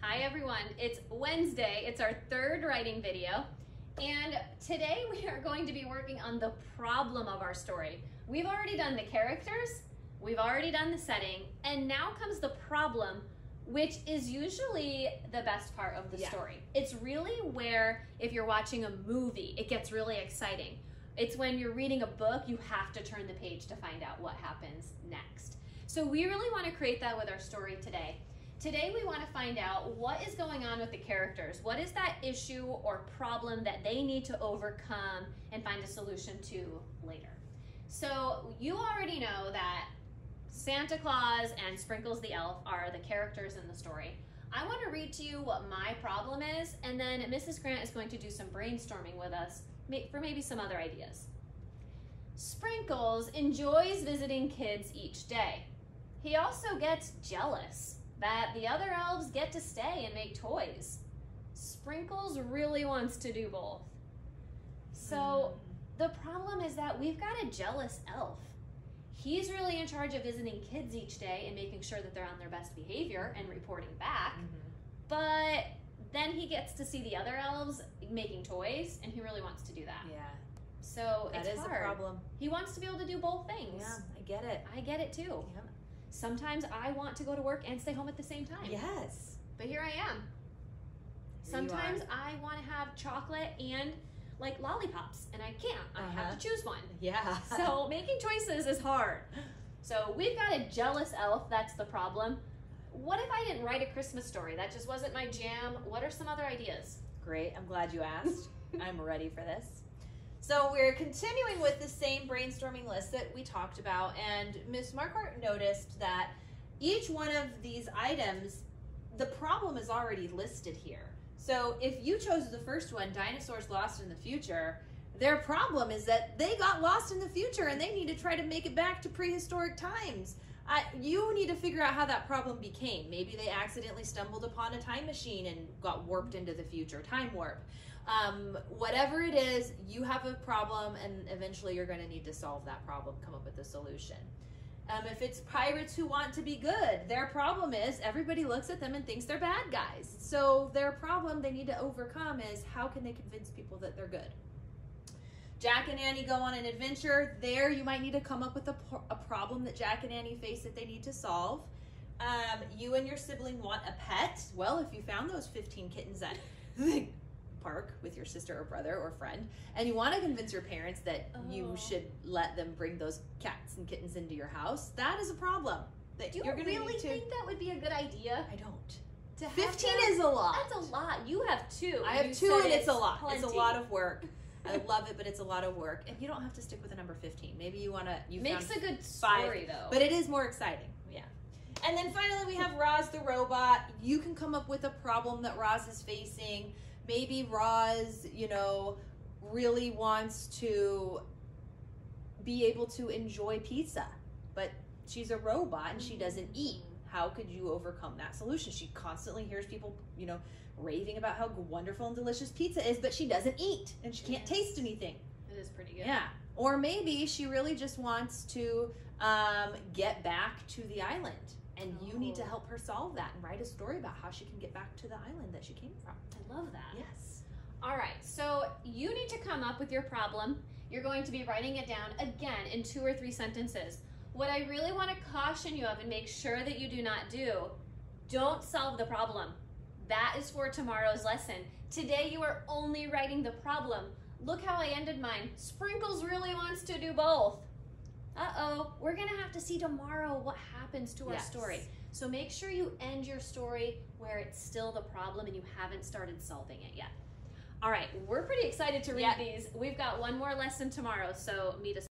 Hi everyone, it's Wednesday, it's our third writing video, and today we are going to be working on the problem of our story. We've already done the characters, we've already done the setting, and now comes the problem, which is usually the best part of the story. It's really where, if you're watching a movie, it gets really exciting. It's when you're reading a book, you have to turn the page to find out what happens next. So we really want to create that with our story today. Today we want to find out what is going on with the characters. What is that issue or problem that they need to overcome and find a solution to later? So you already know that Santa Claus and Sprinkles the Elf are the characters in the story. I want to read to you what my problem is, and then Mrs. Grant is going to do some brainstorming with us for maybe some other ideas. Sprinkles enjoys visiting kids each day. He also gets jealous that the other elves get to stay and make toys. Sprinkles really wants to do both. So the problem is that we've got a jealous elf. He's really in charge of visiting kids each day and making sure that they're on their best behavior and reporting back. But then he gets to see the other elves making toys, and he really wants to do that. Yeah. So that it's is hard. A problem. He wants to be able to do both things. Yeah, I get it. I get it too. Yeah. Sometimes I want to go to work and stay home at the same time. Yes. But here I am. Sometimes I want to have chocolate and like lollipops, and I can't. I have to choose one. Yeah. So making choices is hard. So we've got a jealous elf. That's the problem. What if I didn't write a Christmas story? That just wasn't my jam. What are some other ideas? Great. I'm glad you asked. I'm ready for this. So we're continuing with the same brainstorming list that we talked about, and Miss Marquardt noticed that each one of these items, the problem is already listed here. So if you chose the first one, Dinosaurs Lost in the Future, their problem is that they got lost in the future and they need to try to make it back to prehistoric times. You need to figure out how that problem became. Maybe they accidentally stumbled upon a time machine and got warped into the future, time warp. Whatever it is, you have a problem, and eventually you're going to need to solve that problem, come up with a solution. If it's pirates who want to be good, their problem is everybody looks at them and thinks they're bad guys. So their problem they need to overcome is how can they convince people that they're good. Jack and Annie go on an adventure. There you might need to come up with a problem that Jack and Annie face that they need to solve. You and your sibling want a pet. Well, if you found those 15 kittens at the park with your sister or brother or friend, and you want to convince your parents that you should let them bring those cats and kittens into your house, that is a problem. That Do you you're gonna really need to... think that would be a good idea? I don't. To have 15 them? is a lot. That's a lot. You have two. I have You two, said and it's a lot. Plenty. It's a lot of work. I love it, but it's a lot of work. And you don't have to stick with the number 15. Maybe you want to... Makes a good story, though. But it is more exciting. Yeah. And then finally, we have Roz the robot. You can come up with a problem that Roz is facing. Maybe Roz, really wants to be able to enjoy pizza, but she's a robot and she doesn't eat. How could you overcome that solution? She constantly hears people, raving about how wonderful and delicious pizza is, but she doesn't eat and she can't taste anything. It is pretty good. Yeah. Or maybe she really just wants to get back to the island, and you need to help her solve that and write a story about how she can get back to the island that she came from. I love that. Yes. All right, so you need to come up with your problem. You're going to be writing it down again in 2 or 3 sentences. What I really want to caution you of and make sure that you do not do, don't solve the problem. That is for tomorrow's lesson. Today you are only writing the problem. Look how I ended mine. Sprinkles really wants to do both. Uh-oh, we're gonna have to see tomorrow what happens to our story. So make sure you end your story where it's still the problem and you haven't started solving it yet. All right, we're pretty excited to read these. We've got one more lesson tomorrow, so meet us